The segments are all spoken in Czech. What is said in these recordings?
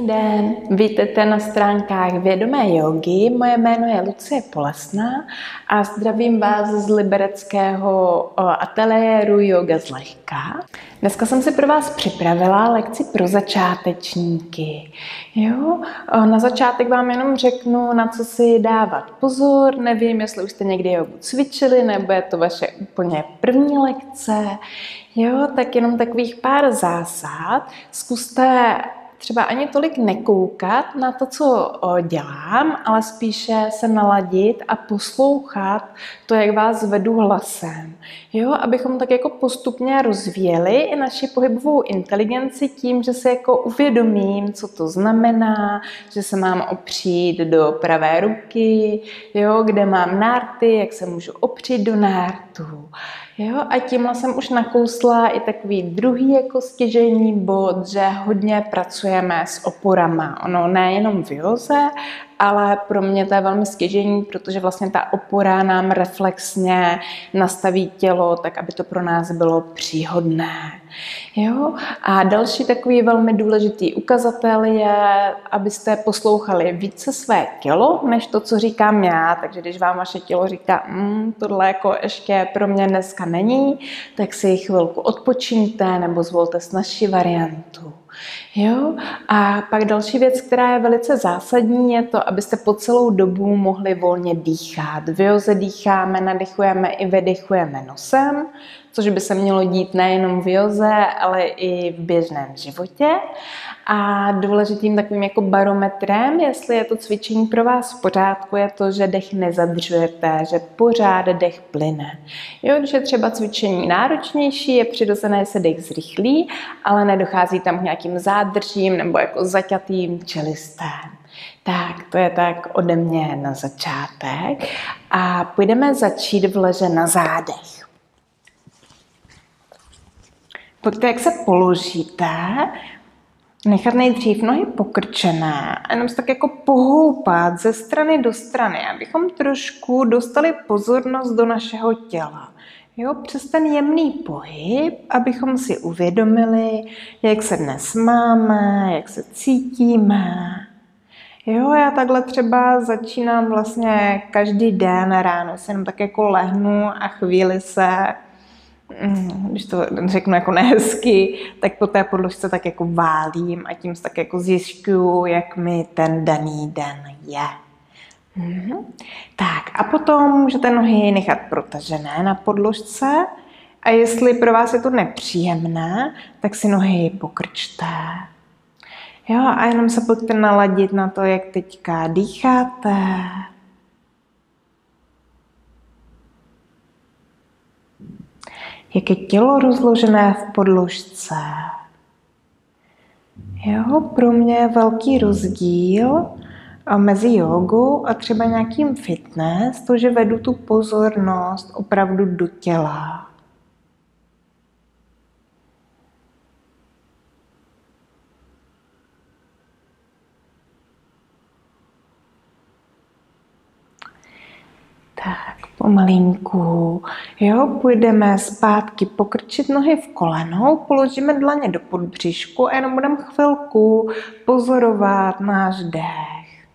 Krásný den, vítejte na stránkách Vědomé jógy. Moje jméno je Lucie Polesná a zdravím vás z libereckého ateliéru Yoga zlehka. Dneska jsem si pro vás připravila lekci pro začátečníky. Na začátek vám jenom řeknu, na co si dávat pozor. Nevím, jestli už jste někdy jogu cvičili, nebo je to vaše úplně první lekce. Tak jenom takových pár zásad. Zkuste třeba ani tolik nekoukat na to, co dělám, ale spíše se naladit a poslouchat to, jak vás vedu hlasem. Abychom tak jako postupně rozvíjeli i naši pohybovou inteligenci tím, že se jako uvědomím, co to znamená, že se mám opřít do pravé ruky, kde mám nárty, jak se můžu opřít do nártů. A tímhle jsem už nakousla i takový druhý jako stěžejní bod, že hodně pracujeme s oporama. Ono nejenom v józe, ale pro mě to je velmi stěžejní, protože vlastně ta opora nám reflexně nastaví tělo, tak aby to pro nás bylo příhodné. A další takový velmi důležitý ukazatel je, abyste poslouchali více své tělo, než to, co říkám já. Takže když vám vaše tělo říká, tohle jako ještě pro mě dneska není, tak si chvilku odpočiňte nebo zvolte snazší variantu. A pak další věc, která je velice zásadní, je to, abyste po celou dobu mohli volně dýchat. V józe dýcháme, nadechujeme i vydechujeme nosem, což by se mělo dít nejenom v józe, ale i v běžném životě. A důležitým takovým jako barometrem, jestli je to cvičení pro vás v pořádku, je to, že dech nezadržujete, že pořád dech plyne. Když je třeba cvičení náročnější, je přirozené, se dech zrychlí, ale nedochází tam k nějakým zádržím nebo jako zaťatým čelistem. Tak, to je tak ode mě na začátek. A půjdeme začít v leže na zádech. Pojďte, jak se položíte, nechat nejdřív nohy pokrčené a jenom se tak jako pohoupat ze strany do strany, abychom trošku dostali pozornost do našeho těla. Přes ten jemný pohyb, abychom si uvědomili, jak se dnes máme, jak se cítíme. Já takhle třeba začínám vlastně každý den ráno, se jenom tak jako lehnu a chvíli se, když to řeknu jako nehezky, tak po té podložce tak jako válím a tím se tak jako zjišťuju, jak mi ten daný den je. Tak a potom můžete nohy nechat protažené na podložce a jestli pro vás je to nepříjemné, tak si nohy pokrčte. A jenom se pojďte naladit na to, jak teďka dýcháte. Jak je tělo rozložené v podložce. Pro mě je velký rozdíl mezi jogou a třeba nějakým fitness, to, že vedu tu pozornost opravdu do těla. Tak, pomalinku. Půjdeme zpátky pokrčit nohy v kolenou, položíme dlaně do podbříšku a jenom budeme chvilku pozorovat náš dech.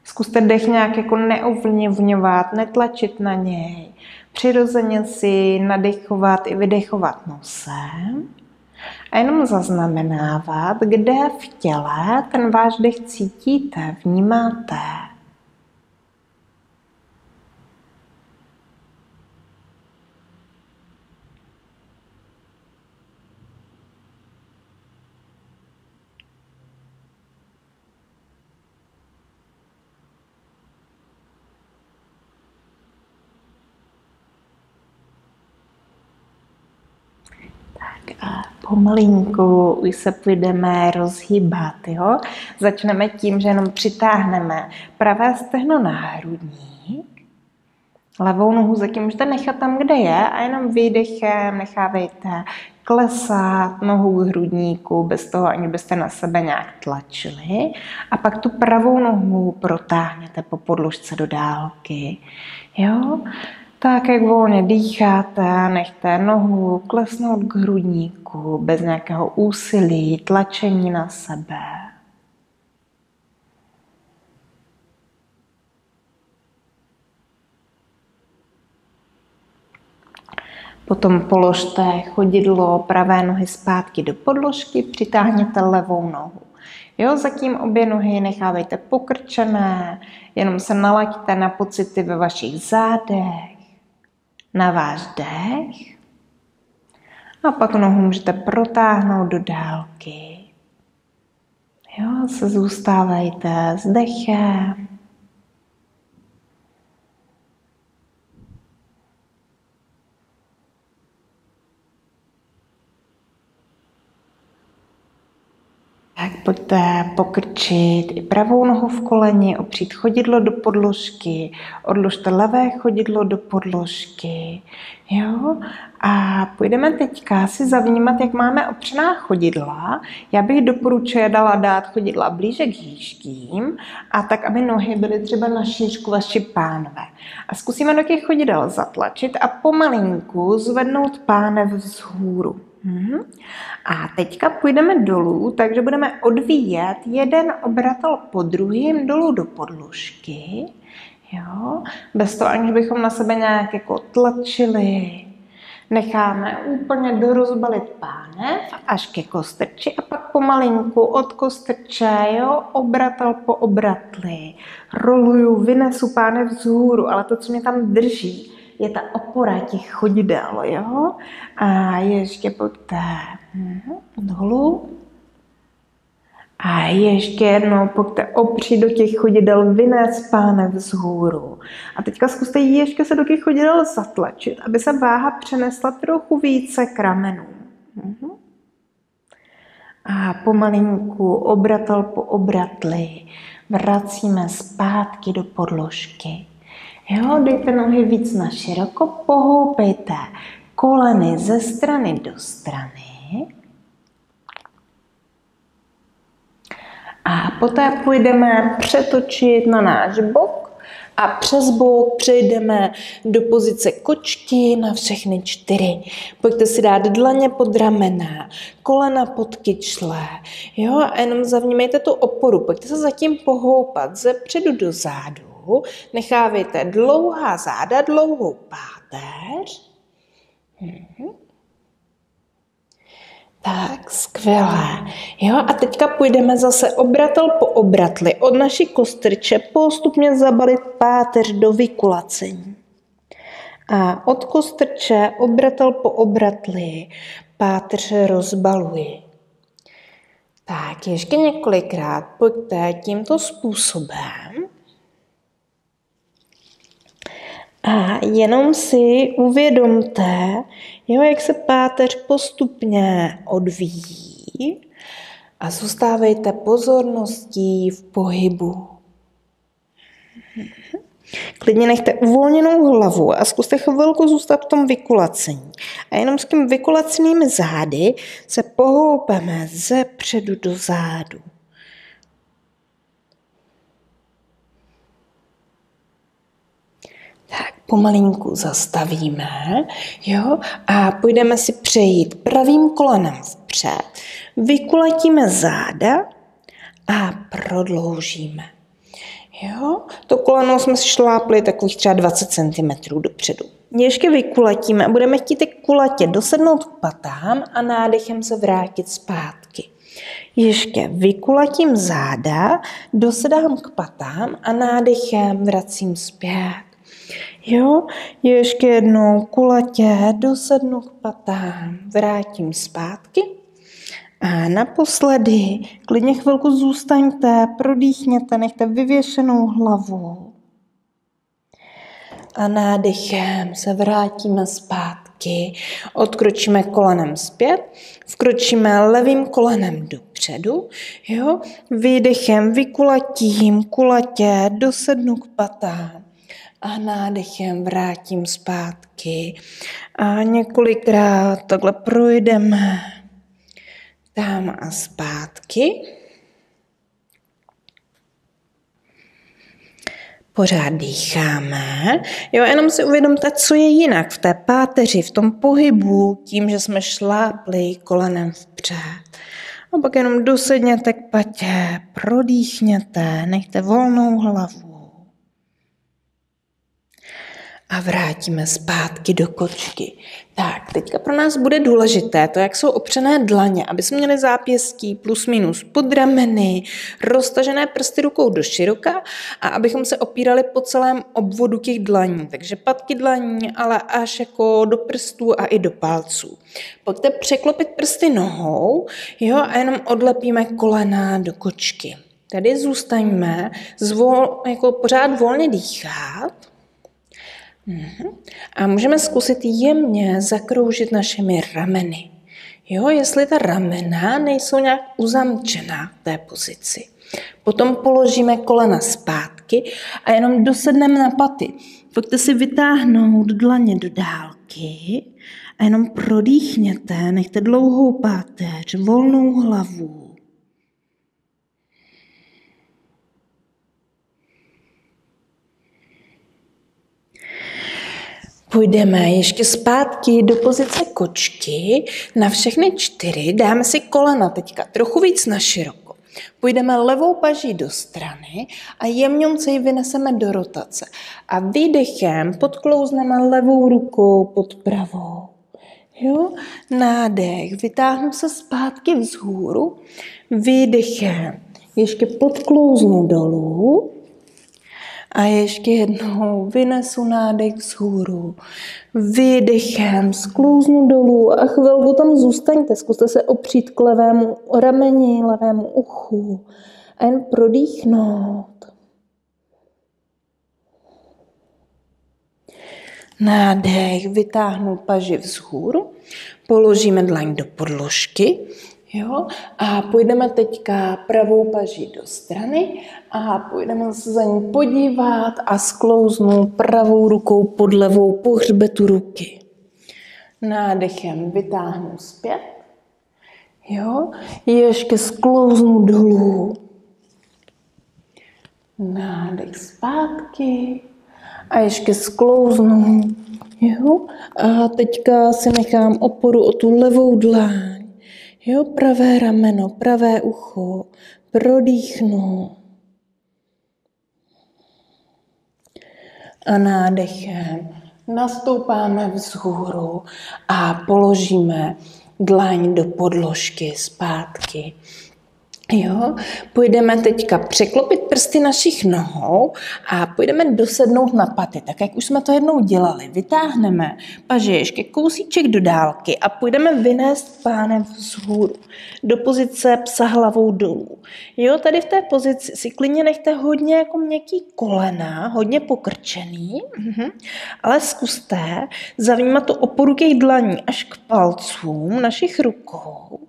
Zkuste dech nějak jako neovlivňovat, netlačit na něj. Přirozeně si nadechovat i vydechovat nosem a jenom zaznamenávat, kde v těle ten váš dech cítíte, vnímáte. A pomalinku už se půjdeme rozhýbat. Začneme tím, že jenom přitáhneme pravé stehno na hrudník. Levou nohu zatím můžete nechat tam, kde je a jenom výdechem nechávejte klesat nohu k hrudníku, bez toho, ani byste na sebe nějak tlačili. A pak tu pravou nohu protáhněte po podložce do dálky. Tak, jak volně dýcháte, nechte nohu klesnout k hrudníku bez nějakého úsilí, tlačení na sebe. Potom položte chodidlo pravé nohy zpátky do podložky, přitáhněte levou nohu. Jo, zatím obě nohy nechávejte pokrčené, jenom se nalaďte na pocity ve vašich zádech, na váš dech. A pak nohu můžete protáhnout do dálky. Jo, se zůstávejte s dechem. Tak pojďte pokrčit i pravou nohu v koleni, opřít chodidlo do podložky, odložte levé chodidlo do podložky. Jo? A půjdeme teďka si zavnímat, jak máme opřená chodidla. Já bych doporučila dát chodidla blíže k hýškým a tak, aby nohy byly třeba na šířku vaši pánve. A zkusíme do těch chodidel zatlačit a pomalinku zvednout pánev vzhůru. A teďka půjdeme dolů, takže budeme odvíjet jeden obratel po druhém dolů do podložky. Jo? Bez toho, aniž bychom na sebe nějak jako tlačili. Necháme úplně dorozbalit pánev až ke kostrči a pak pomalinku od kostrče, jo? Obratel po obratli. Roluju, vynesu pánev vzhůru, ale to, co mě tam drží, je ta opora těch chodidel, jo? A ještě pojďte dolů. A ještě jednou pojďte opřít do těch chodidel, vynést pánev vzhůru. A teďka zkuste ještě se do těch chodidel zatlačit, aby se váha přenesla trochu více k ramenům. A pomalinku, obratel po obratli, vracíme zpátky do podložky. Jo, dejte nohy víc na široko, pohoupejte koleny ze strany do strany. A poté půjdeme přetočit na náš bok a přes bok přejdeme do pozice kočky na všechny 4. Pojďte si dát dlaně pod ramena, kolena pod kyčle, jo, a jenom zavnímejte tu oporu. Pojďte se zatím pohoupat ze předu do zádu, nechávejte dlouhá záda, dlouhou páteř. Tak, skvělé. Jo, a teďka půjdeme zase obratel po obratli. Od naší kostrče postupně zabalit páteř do vykulacení. A od kostrče obratel po obratli páteř rozbaluji. Tak, ještě několikrát pojďte tímto způsobem. A jenom si uvědomte, jo, jak se páteř postupně odvíjí a zůstávejte pozorností v pohybu. Klidně nechte uvolněnou hlavu a zkuste chvilku zůstat v tom vykulacení. A jenom s tím vykulacenými zády se pohoupeme ze předu do zádu. Tak pomalinku zastavíme, jo, a půjdeme si přejít pravým kolenem vpřed, vykulatíme záda a prodloužíme. Jo, to koleno jsme si šlápli takových třeba 20 cm dopředu. Ještě vykulatíme a budeme chtít kulatě dosednout k patám a nádechem se vrátit zpátky. Ještě vykulatím záda, dosedám k patám a nádechem vracím zpět. Jo, ještě jednou kulatě dosednu k patám, vrátím zpátky a naposledy klidně chvilku zůstaňte, prodýchněte, nechte vyvěšenou hlavu. A nádechem se vrátíme zpátky, odkročíme kolenem zpět, vkročíme levým kolenem dopředu, jo, výdechem vykulatím, kulatě dosednu k patám. A nádechem vrátím zpátky. A několikrát takhle projdeme tam a zpátky. Pořád dýcháme, jo, jenom si uvědomte, co je jinak v té páteři, v tom pohybu, tím, že jsme šlápli kolenem vpřed. A pak jenom dosedněte k patě, prodýchněte, nechte volnou hlavu. A vrátíme zpátky do kočky. Tak, teďka pro nás bude důležité to, jak jsou opřené dlaně, aby jsme měli zápěstí plus minus pod rameny, roztažené prsty rukou do široka a abychom se opírali po celém obvodu těch dlaní. Takže patky dlaní, ale až jako do prstů a i do palců. Pojďte překlopit prsty nohou, jo, a jenom odlepíme kolena do kočky. Tady zůstaňme, jako pořád volně dýchat. A můžeme zkusit jemně zakroužit našimi rameny. Jo, jestli ta ramena nejsou nějak uzamčená v té pozici. Potom položíme kolena zpátky a jenom dosedneme na paty. Pojďte si vytáhnout dlaně do dálky a jenom prodýchněte, nechte dlouhou páteř, volnou hlavu. Půjdeme ještě zpátky do pozice kočky, na všechny 4 dáme si kolena teďka trochu víc na široko. Půjdeme levou paží do strany a jemňonce ji vyneseme do rotace. A výdechem podklouzneme levou rukou pod pravou. Jo? Nádech, vytáhnu se zpátky vzhůru, výdechem ještě podklouznu dolů. A ještě jednou vynesu nádech vzhůru, výdechem sklouznu dolů a chvilku tam zůstaňte. Zkuste se opřít k levému rameni, levému uchu a jen prodýchnout. Nádech, vytáhnu paži vzhůru, položíme dlaň do podložky. Jo? A půjdeme teďka pravou paží do strany a půjdeme se za ní podívat a sklouznu pravou rukou pod levou po hřbetu ruky. Nádechem vytáhnu zpět. Jo? Ještě sklouznu dolů. Nádech zpátky a ještě sklouznu. Jo? A teďka si nechám oporu o tu levou dláň. Jo, pravé rameno, pravé ucho, prodýchnu. A nádechem nastoupáme vzhůru a položíme dlaň do podložky zpátky. Jo, půjdeme teďka překlopit prsty našich nohou a půjdeme dosednout na paty, tak jak už jsme to jednou dělali. Vytáhneme paži ještě kousíček do dálky a půjdeme vynést pánem vzhůru do pozice psa hlavou dolů. Jo, tady v té pozici si klidně nechte hodně jako měkký kolena, hodně pokrčený, ale zkuste zavnímat tu oporu těch dlaní až k palcům našich rukou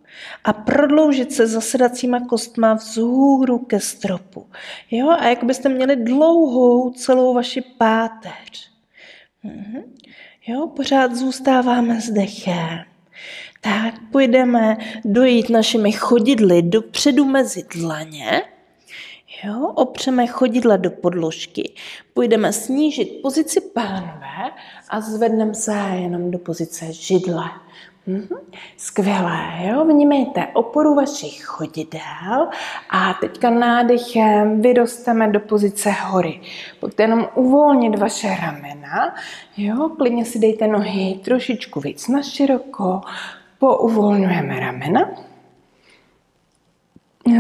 a prodloužit se zasedacíma kostma vzhůru ke stropu. Jo? A jako byste měli dlouhou celou vaši páteř. Jo? Pořád zůstáváme s dechem. Tak půjdeme dojít našimi chodidly dopředu mezi dlaně. Jo? Opřeme chodidla do podložky. Půjdeme snížit pozici pánve a zvedneme se jenom do pozice židle. Skvělé, jo? Vnímejte oporu vašich chodidel a teďka nádechem vyrosteme do pozice hory. Pojďte jenom uvolnit vaše ramena, jo? Klidně si dejte nohy trošičku víc na široko, pouvolňujeme ramena.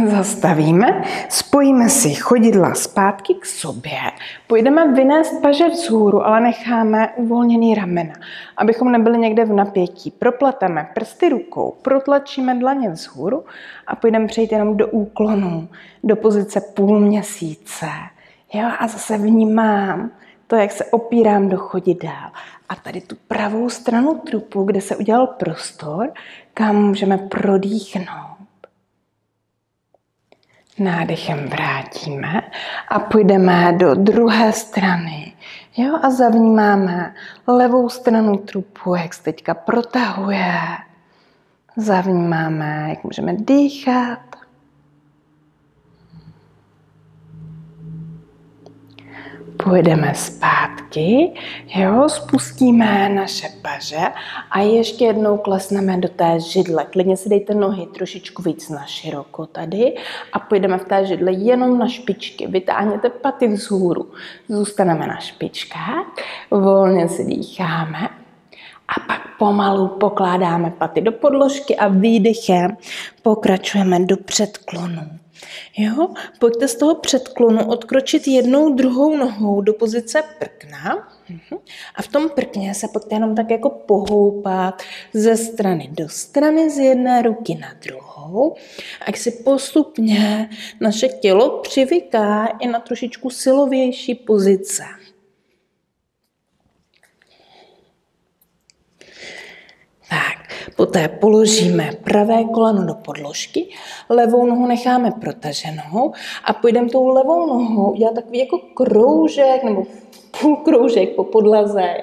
Zastavíme, spojíme si chodidla zpátky k sobě, půjdeme vynést paže vzhůru, ale necháme uvolněný ramena, abychom nebyli někde v napětí. Propleteme prsty rukou, protlačíme dlaně vzhůru a půjdeme přejít jenom do úklonu, do pozice půlměsíce. Jo, a zase vnímám to, jak se opírám do chodidel. A tady tu pravou stranu trupu, kde se udělal prostor, kam můžeme prodýchnout. Nádechem vrátíme a půjdeme do druhé strany. Jo, a zavnímáme levou stranu trupu, jak se teďka protahuje. Zavnímáme, jak můžeme dýchat. Půjdeme zpátky, jo, spustíme naše paže a ještě jednou klesneme do té židle. Klidně si dejte nohy trošičku víc na široko tady a půjdeme v té židle jenom na špičky. Vytáhněte paty vzhůru, zůstaneme na špičkách, volně si dýcháme a pak pomalu pokládáme paty do podložky a výdechem pokračujeme do předklonu. Jo, pojďte z toho předklonu odkročit jednou druhou nohou do pozice prkna a v tom prkně se pojďte jenom tak jako pohoupat ze strany do strany, z jedné ruky na druhou. A jak si postupně naše tělo přivyká i na trošičku silovější pozice. Tak, poté položíme pravé koleno do podložky, levou nohu necháme protaženou a půjdeme tou levou nohou dělat takový jako kroužek nebo půlkroužek po podlaze,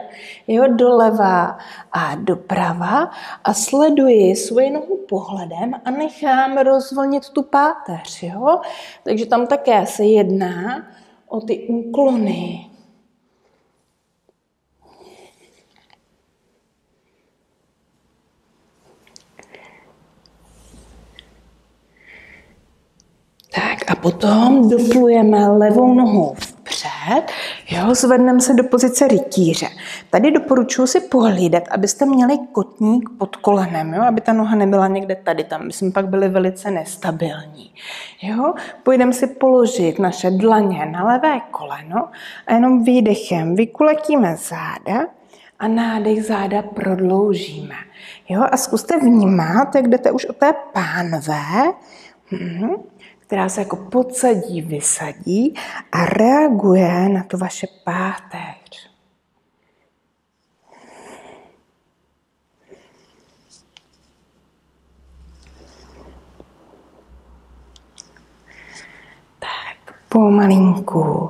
jo, doleva a doprava a sleduji svoji nohu pohledem a nechám rozvolnit tu páteř, jo. Takže tam také se jedná o ty úklony. Tak a potom doplujeme levou nohou vpřed, jo, zvedneme se do pozice rytíře. Tady doporučuji si pohlídat, abyste měli kotník pod kolenem, jo, aby ta noha nebyla někde tady, tam by jsme pak byli velice nestabilní. Jo. Půjdeme si položit naše dlaně na levé koleno a jenom výdechem vykuletíme záda a nádech záda prodloužíme. Jo, a zkuste vnímat, jak jdete už od té pánve, která se jako podsadí, vysadí a reaguje na tu vaše páteř. Tak, pomalinku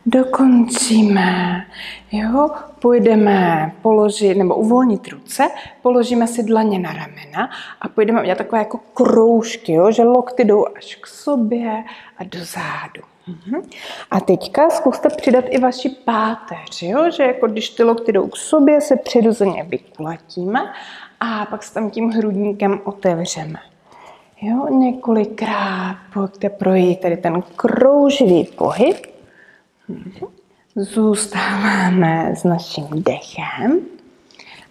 dokončíme, jo, půjdeme položit nebo uvolnit ruce, položíme si dlaně na ramena a půjdeme udělat takové jako kroužky, jo, že lokty jdou až k sobě a do zádu. A teďka zkuste přidat i vaši páteř, jo, že jako když ty lokty jdou k sobě, se přirozeně vykulatíme a pak se tam tím hrudníkem otevřeme. Jo, několikrát pojďte projít tady ten krouživý pohyb. Zůstáváme s naším dechem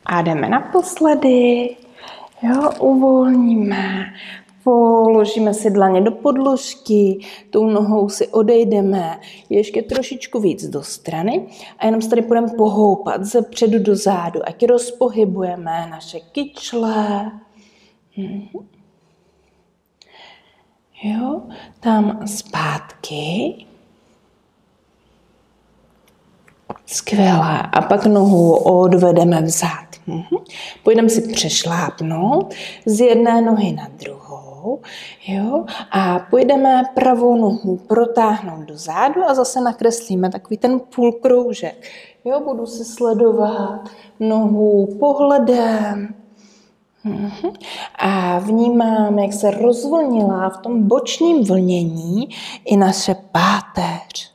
a jdeme naposledy. Jo, uvolníme, položíme si dlaně do podložky, tou nohou si odejdeme ještě trošičku víc do strany a jenom se tady budeme pohoupat ze předu do zádu, ať rozpohybujeme naše kyčle. Jo, tam zpátky. Skvělé. A pak nohu odvedeme vzad. Půjdeme si přešlápnout z jedné nohy na druhou. Jo? A půjdeme pravou nohu protáhnout do zádu a zase nakreslíme takový ten půlkroužek. Jo? Budu si sledovat nohu pohledem. A vnímám, jak se rozvlnila v tom bočním vlnění i naše páteř.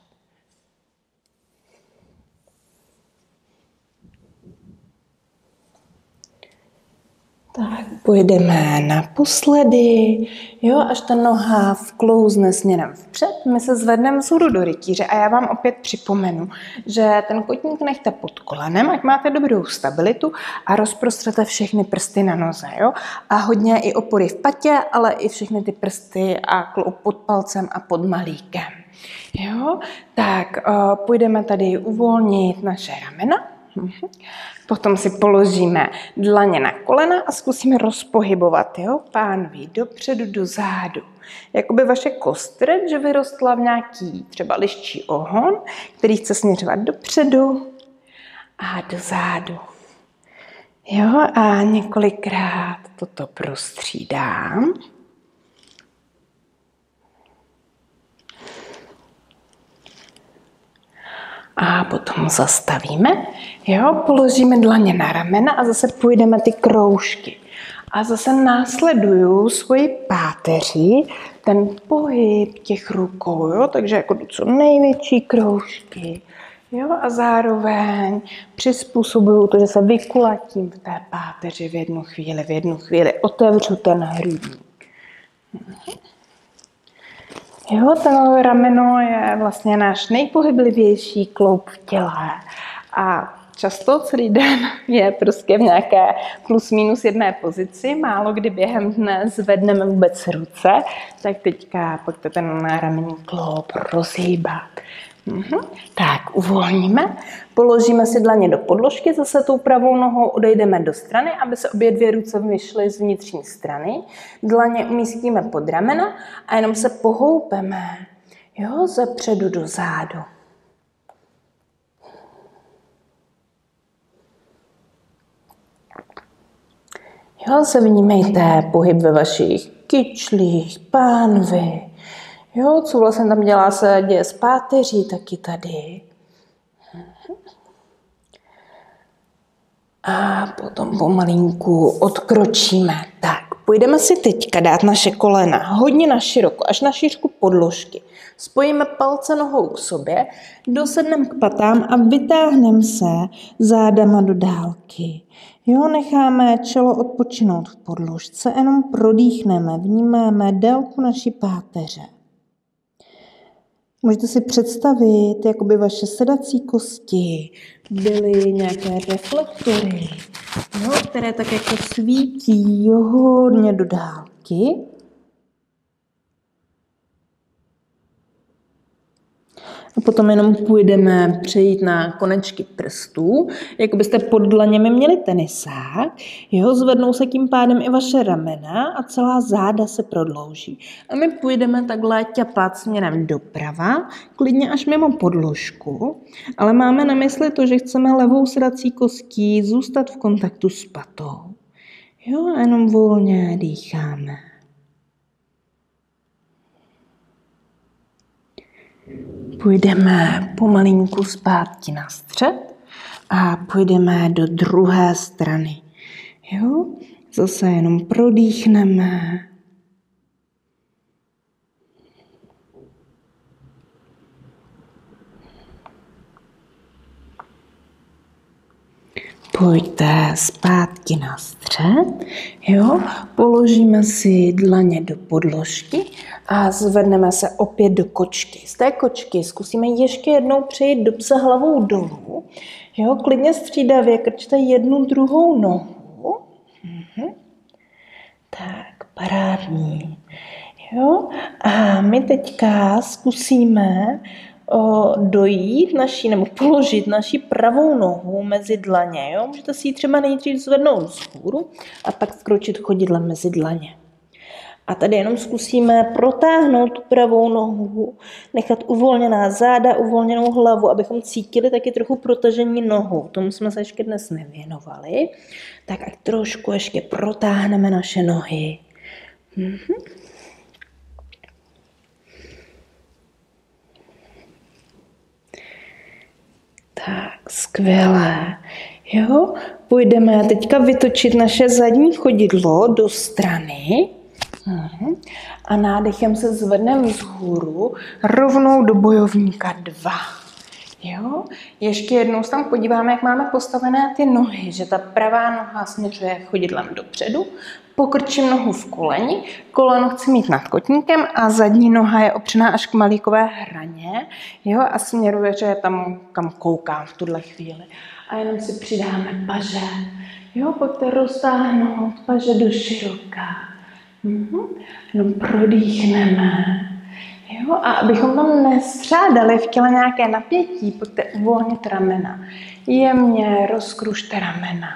Tak, půjdeme naposledy, jo, až ta noha vklouzne směrem vpřed, my se zvedneme vzhůru do rytíře a já vám opět připomenu, že ten kotník nechte pod kolenem, ať máte dobrou stabilitu a rozprostřete všechny prsty na noze, jo, a hodně i opory v patě, ale i všechny ty prsty a kloub pod palcem a pod malíkem, jo, tak půjdeme tady uvolnit naše ramena. Potom si položíme dlaně na kolena a zkusíme rozpohybovat, jo, pánví dopředu, do zádu. Jakoby vaše kostry, že vyrostla v nějaký třeba liščí ohon, který chce směřovat dopředu a do zádu. Jo, a několikrát toto prostřídám. A potom zastavíme, jo, položíme dlaně na ramena a zase půjdeme ty kroužky. A zase následuju svoji páteří, ten pohyb těch rukou, jo, takže jako co největší kroužky, Jo, a zároveň přizpůsobuju to, že se vykulatím v té páteři v jednu chvíli otevřu ten hrudník. Jo, to rameno je vlastně náš nejpohyblivější kloub v těle a často celý den je prostě v nějaké plus minus jedné pozici, málo kdy během dne zvedneme vůbec ruce, tak teďka pojďte ten ramenní kloub rozhýbat. Tak, uvolníme, položíme si dlaně do podložky, zase tou pravou nohou odejdeme do strany, aby se obě dvě ruce vyšly z vnitřní strany. Dlaně umístíme pod ramena a jenom se pohoupeme, jo, ze předu do zádu. Jo, se vnímejte pohyb ve vašich kyčlích, pánvi. Jo, co vlastně tam děje s páteří, taky tady. A potom pomalinku odkročíme. Tak, půjdeme si teďka dát naše kolena hodně na široko, až na šířku podložky. Spojíme palce nohou k sobě, dosedneme k patám a vytáhneme se zádama do dálky. Jo, necháme čelo odpočinout v podložce, jenom prodýchneme, vnímáme délku naší páteře. Můžete si představit, jako by vaše sedací kosti byly nějaké reflektory, jo, které tak jako svítí hodně do dálky. A potom jenom půjdeme přejít na konečky prstů, jako byste pod dlaněmi měli tenisák. Jo, zvednou se tím pádem i vaše ramena a celá záda se prodlouží. A my půjdeme takhle ťapat směrem doprava, klidně až mimo podložku, ale máme na mysli to, že chceme levou sedací kostí zůstat v kontaktu s patou. Jo, a jenom volně dýcháme. Půjdeme pomalinku zpátky na střed a půjdeme do druhé strany. Jo? Zase jenom prodýchneme. Pojďte zpátky na střed, jo? Položíme si dlaně do podložky a zvedneme se opět do kočky. Z té kočky zkusíme ještě jednou přejít do psa hlavou dolů. Jo? Klidně střídavě krčte jednu druhou nohu. Tak, parádní. Jo? A my teďka zkusíme dojít nebo položit naši pravou nohu mezi dlaně. Jo? Můžete si ji třeba nejdřív zvednout vzhůru a pak vkročit chodidlem mezi dlaně. A tady jenom zkusíme protáhnout tu pravou nohu, nechat uvolněná záda, uvolněnou hlavu, abychom cítili taky trochu protažení nohou. Tomu jsme se ještě dnes nevěnovali. Tak ať trošku ještě protáhneme naše nohy. Tak, skvělé. Jo, půjdeme teďka vytočit naše zadní chodidlo do strany a nádechem se zvedneme vzhůru rovnou do bojovníka 2. Jo, ještě jednou se tam podíváme, jak máme postavené ty nohy, že ta pravá noha směřuje chodidlem dopředu, pokrčím nohu v koleni, koleno chci mít nad kotníkem a zadní noha je opřená až k malíkové hraně, jo, a směruje, že je tam, kam koukám v tuhle chvíli. A jenom si přidáme paže, jo, pojďte roztáhnout paže do široka. Jenom prodýchneme. Jo, a abychom tam nestřádali v těle nějaké napětí, pojďte uvolnit ramena. Jemně rozkružte ramena.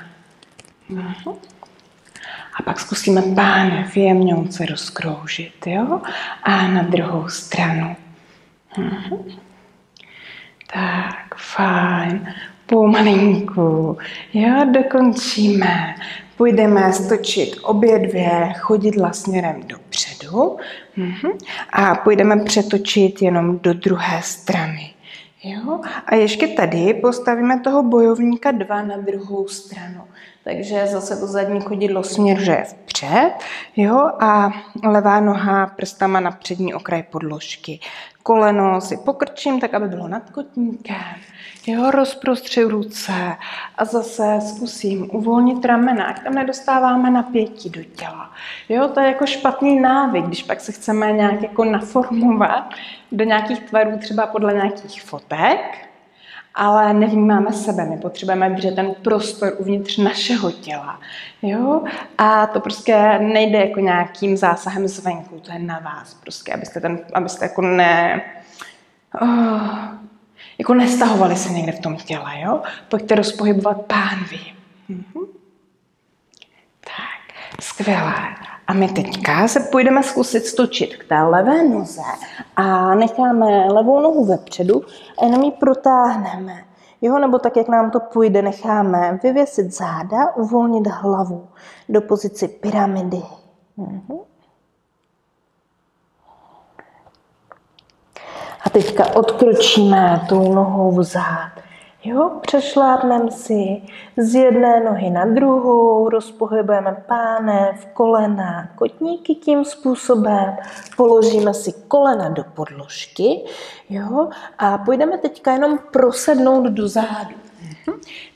A pak zkusíme pánev jemňouce rozkroužit. Jo? A na druhou stranu. Tak, fajn. Pomalinku. Jo, dokončíme. Půjdeme stočit obě dvě chodidla směrem dopředu a půjdeme přetočit jenom do druhé strany. Jo? A ještě tady postavíme toho bojovníka 2 na druhou stranu. Takže zase to zadní chodidlo směřuje vpřed, jo? A levá noha prstama na přední okraj podložky. Koleno si pokrčím, tak aby bylo nad kotníkem. Jo, rozprostři ruce a zase zkusím uvolnit ramena, ať tam nedostáváme napětí do těla. Jo, to je jako špatný návyk, když pak se chceme nějak jako naformovat do nějakých tvarů, třeba podle nějakých fotek, ale nevnímáme sebe, my potřebujeme držet ten prostor uvnitř našeho těla. Jo? A to prostě nejde jako nějakým zásahem zvenku, to je na vás, prostě, abyste jako nestahovali se někde v tom těle. Jo? Pojďte rozpohybovat pánví. Tak, skvělé. A my teďka se půjdeme zkusit stočit k té levé noze a necháme levou nohu vepředu a jenom ji protáhneme. Jo, nebo tak, jak nám to půjde, necháme vyvěsit záda, uvolnit hlavu do pozici pyramidy. A teďka odkročíme tou nohou vzad. Jo, přešlápneme si z jedné nohy na druhou, rozpohybujeme pánev, kolena, kotníky tím způsobem, položíme si kolena do podložky, jo, a půjdeme teďka jenom prosednout do zádu.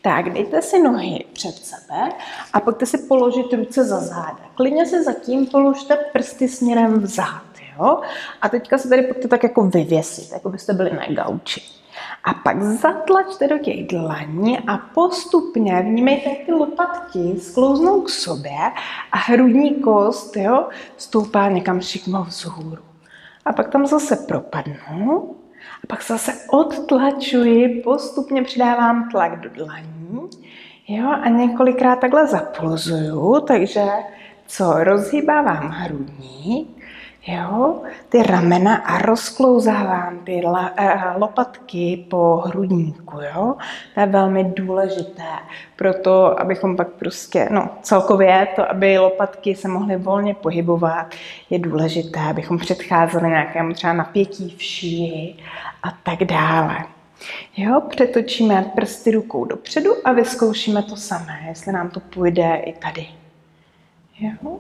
Tak, dejte si nohy před sebe a pojďte si položit ruce za záda. Klidně si zatím položte prsty směrem vzad, jo, a teďka se tady pojďte tak jako vyvěsit, jako byste byli na gauči. A pak zatlačte do těch dlaní a postupně vnímejte, jak ty lopatky sklouznou k sobě a hrudní kost, jo, stoupá někam šikmo vzhůru. A pak tam zase propadnu a pak zase odtlačuji, postupně přidávám tlak do dlaní, jo, a několikrát takhle zapulzuju, takže rozhýbávám hrudník, jo, ty ramena a rozklouzávám ty lopatky po hrudníku, jo. To je velmi důležité, proto abychom pak prostě, celkově to, aby lopatky se mohly volně pohybovat, je důležité, abychom předcházeli nějakému třeba napětí v šíji a tak dále. Jo, přetočíme prsty rukou dopředu a vyzkoušíme to samé, jestli nám to půjde i tady. Jo.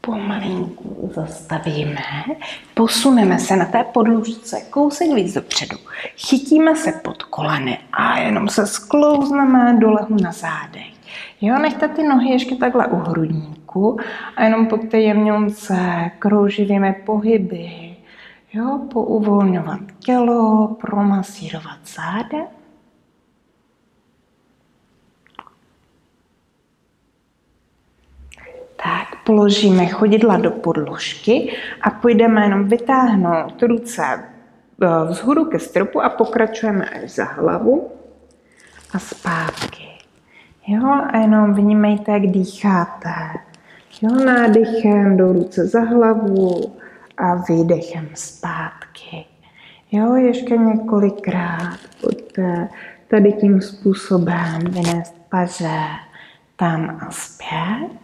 Pomalinku zastavíme, posuneme se na té podložce kousek víc dopředu, chytíme se pod koleny a jenom se sklouzneme do lehu na zádech. Jo, nechte ty nohy ještě takhle u hrudníku a jenom pojďte jemňonce krouživými pohyby, jo, pouvolňovat tělo, promasírovat záda. Tak, položíme chodidla do podložky a půjdeme jenom vytáhnout ruce vzhůru ke stropu a pokračujeme až za hlavu a zpátky. Jo, a jenom vnímejte, jak dýcháte. Jo, nádechem do ruce za hlavu a výdechem zpátky. Jo, ještě několikrát pojďte tady tím způsobem vynést paže tam a zpět.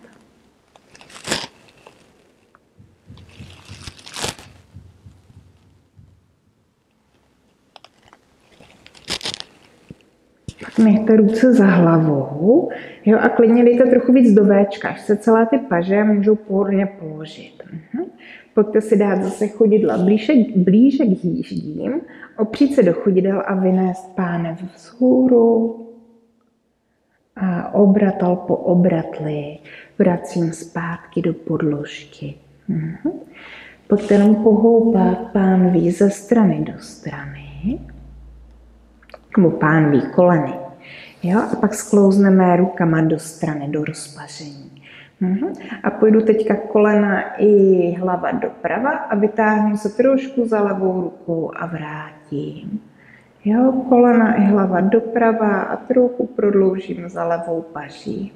Mějte ruce za hlavou, jo, a klidně dejte trochu víc do véčka, až se celé ty paže můžou pohodlně položit. Pojďte si dát zase chodidla blíže k jíždím, opřít se do chodidel a vynést pánev vzhůru. A obratal po obratli vracím zpátky do podložky. Pojďte jenom pohoupat pánví ze strany do strany. Nebo pánví koleny. Jo? A pak sklouzneme rukama do strany, do rozpaření. A půjdu teďka kolena i hlava doprava a vytáhnu se trošku za levou rukou a vrátím. Jo? Kolena i hlava doprava a trochu prodloužím za levou paží.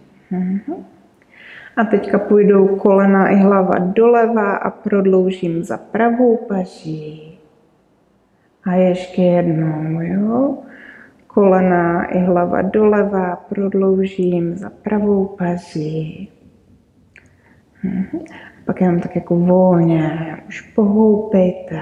A teďka půjdou kolena i hlava doleva a prodloužím za pravou paží. A ještě jednou, jo? Kolena i hlava doleva, prodloužím za pravou paží. Pak jenom tak jako volně už pohoupejte.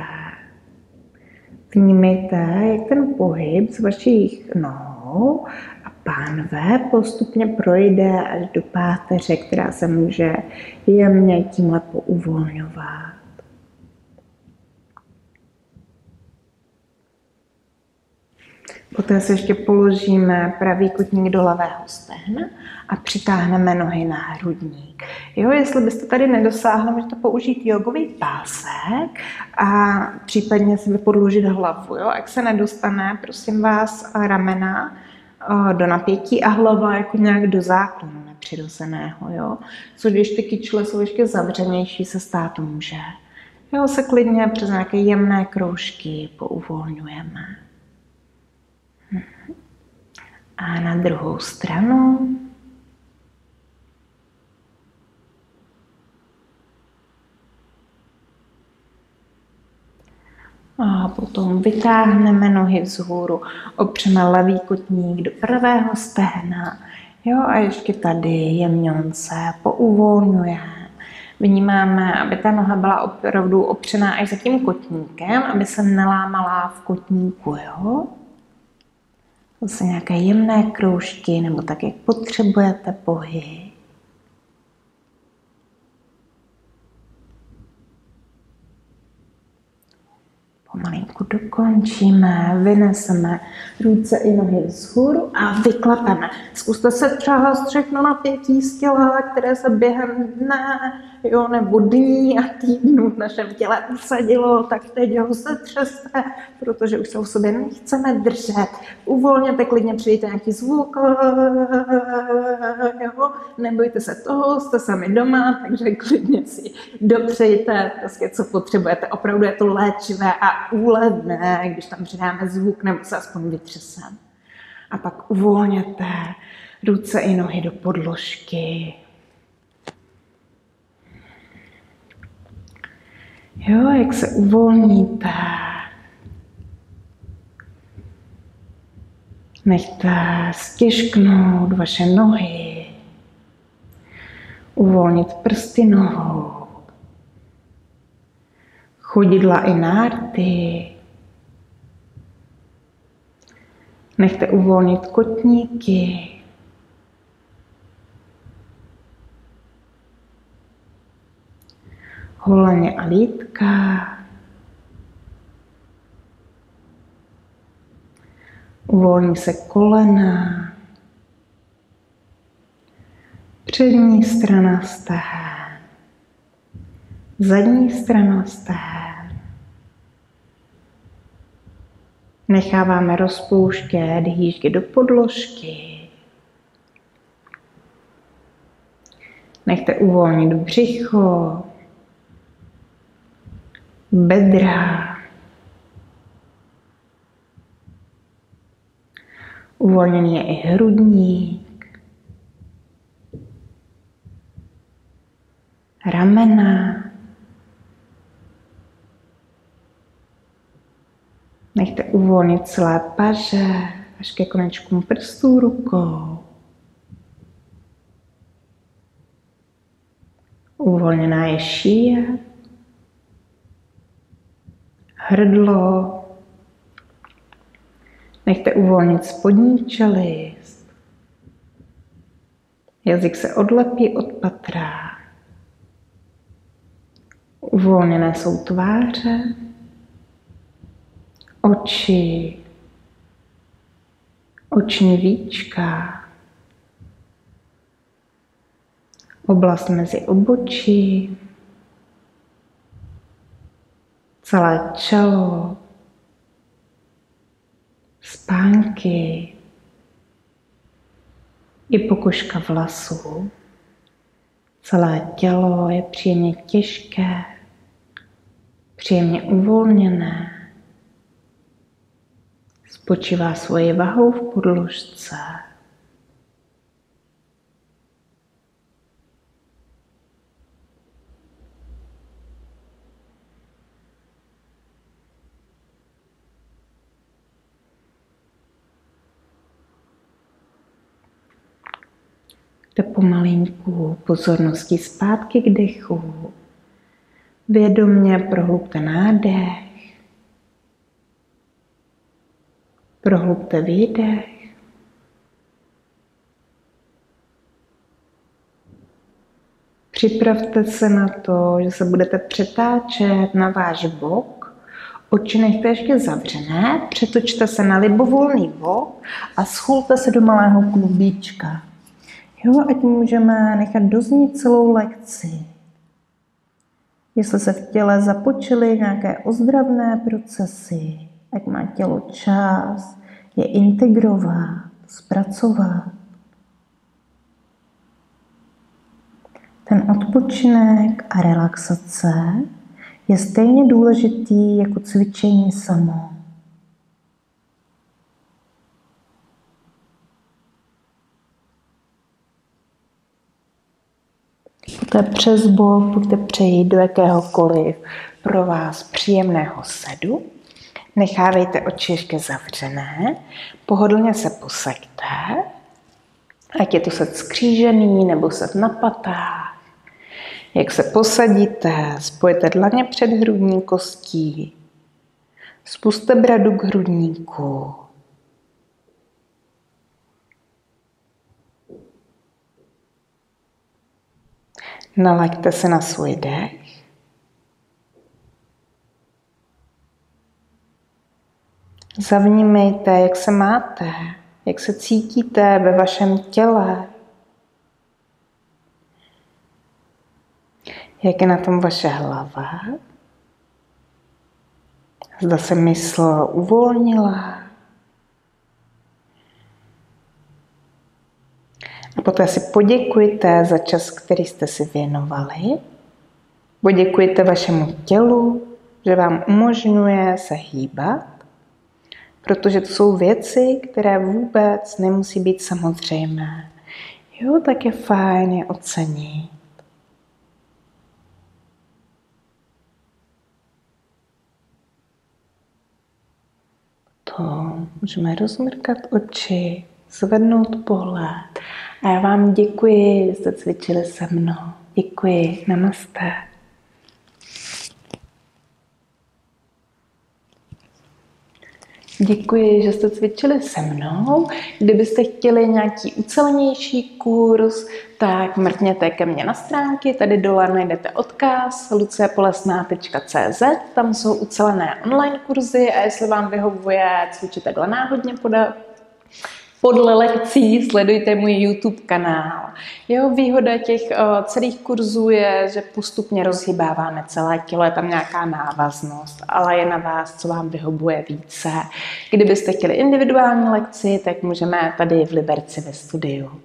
Vnímejte, jak ten pohyb z vašich nohou a pánve postupně projde až do páteře, která se může jemně tímhle pouvolňovat. Poté se ještě položíme pravý kotník do levého stehna a přitáhneme nohy na hrudník. Jo, jestli byste tady nedosáhli, můžete použít jogový pásek a případně si vypodložit hlavu. Jo? Jak se nedostane, prosím vás, ramena do napětí a hlava jako nějak do záklonu nepřirozeného. Jo? Co když ty kyčle jsou ještě zavřenější, se stát může. Jo, se klidně přes nějaké jemné kroužky pouvolňujeme. A na druhou stranu. A potom vytáhneme nohy vzhůru, opřeme levý kotník do pravého stehna. Jo, a ještě tady jemňonce pouvolňujeme. Vnímáme, aby ta noha byla opravdu opřená až za tím kotníkem, aby se nelámala v kotníku. Jo? Zase nějaké jemné kroužky, nebo tak, jak potřebujete pohyb. Pomalinku dokončíme, vyneseme ruce i nohy vzhůru a vyklepeme. Zkuste se třeba všechno napětí z těla, které se během dne, jo, nebo dní a týdnů v našem těle usadilo, tak teď ho se třeste, protože už se u sobě nechceme držet. Uvolněte, klidně přijďte nějaký zvuk, jo, nebojte se toho, jste sami doma, takže klidně si dopřejte, prostě co potřebujete. Opravdu je to léčivé a úlevné, když tam přidáme zvuk nebo se aspoň vytřesem. A pak uvolněte ruce i nohy do podložky. Jo, jak se uvolníte, nechte stěžknout vaše nohy, uvolnit prsty nohou, chodidla i nárty. Nechte uvolnit kotníky. Holeně a lítka. Uvolní se kolena. Přední strana stehen. Zadní strana stehen. Necháváme rozpouštět hýždy do podložky. Nechte uvolnit břicho, bedra. Uvolněný je i hrudník, ramena. Nechte uvolnit celé paže až ke konečkům prstů rukou. Uvolněná je šíje, hrdlo. Nechte uvolnit spodní čelist. Jazyk se odlepí od patra. Uvolněné jsou tváře, oči, oční víčka, oblast mezi obočí, celé čelo, spánky i pokožka vlasů. Celé tělo je příjemně těžké, příjemně uvolněné. Spočívá svoji vahou v podložce. Jde pomalinku pozorností zpátky k dechu. Vědomně prohlubte nádech Prohlubte výdech. Připravte se na to, že se budete přetáčet na váš bok. Oči nechte ještě zavřené, přetočte se na libovolný bok a schulte se do malého klubíčka. Jo, ať můžeme nechat doznít celou lekci. Jestli se v těle započily nějaké ozdravné procesy, ať má tělo čas je integrovat, zpracovat. Ten odpočinek a relaxace je stejně důležitý jako cvičení samo. Poté přes bok pojďte přejít do jakéhokoliv pro vás příjemného sedu. Nechávejte oči ještě zavřené, pohodlně se posaďte, ať je to set skřížený nebo set na patách. Jak se posadíte, spojte dlaně před hrudní kostí, spusťte bradu k hrudníku. Nalaďte se na svůj dech. Zavnímejte, jak se máte, jak se cítíte ve vašem těle. Jak je na tom vaše hlava? Zda se mysl uvolnila. A poté si poděkujte za čas, který jste si věnovali. Poděkujte vašemu tělu, že vám umožňuje se hýbat, protože to jsou věci, které vůbec nemusí být samozřejmé. Jo, tak je fajn je ocenit. To můžeme rozmrkat oči, zvednout pohled. A já vám děkuji, že jste cvičili se mnou. Děkuji, namaste. Děkuji, že jste cvičili se mnou. Kdybyste chtěli nějaký ucelenější kurz, tak mrkněte ke mně na stránky. Tady dole najdete odkaz luciepolesná.cz. Tam jsou ucelené online kurzy a jestli vám vyhovuje cvičit takhle náhodně podle lekcí, sledujte můj YouTube kanál. Jeho výhoda těch celých kurzů je, že postupně rozhýbáváme celé tělo, je tam nějaká návaznost, ale je na vás, co vám vyhovuje více. Kdybyste chtěli individuální lekci, tak můžeme tady v Liberci ve studiu.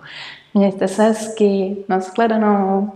Mějte se hezky, nashledanou.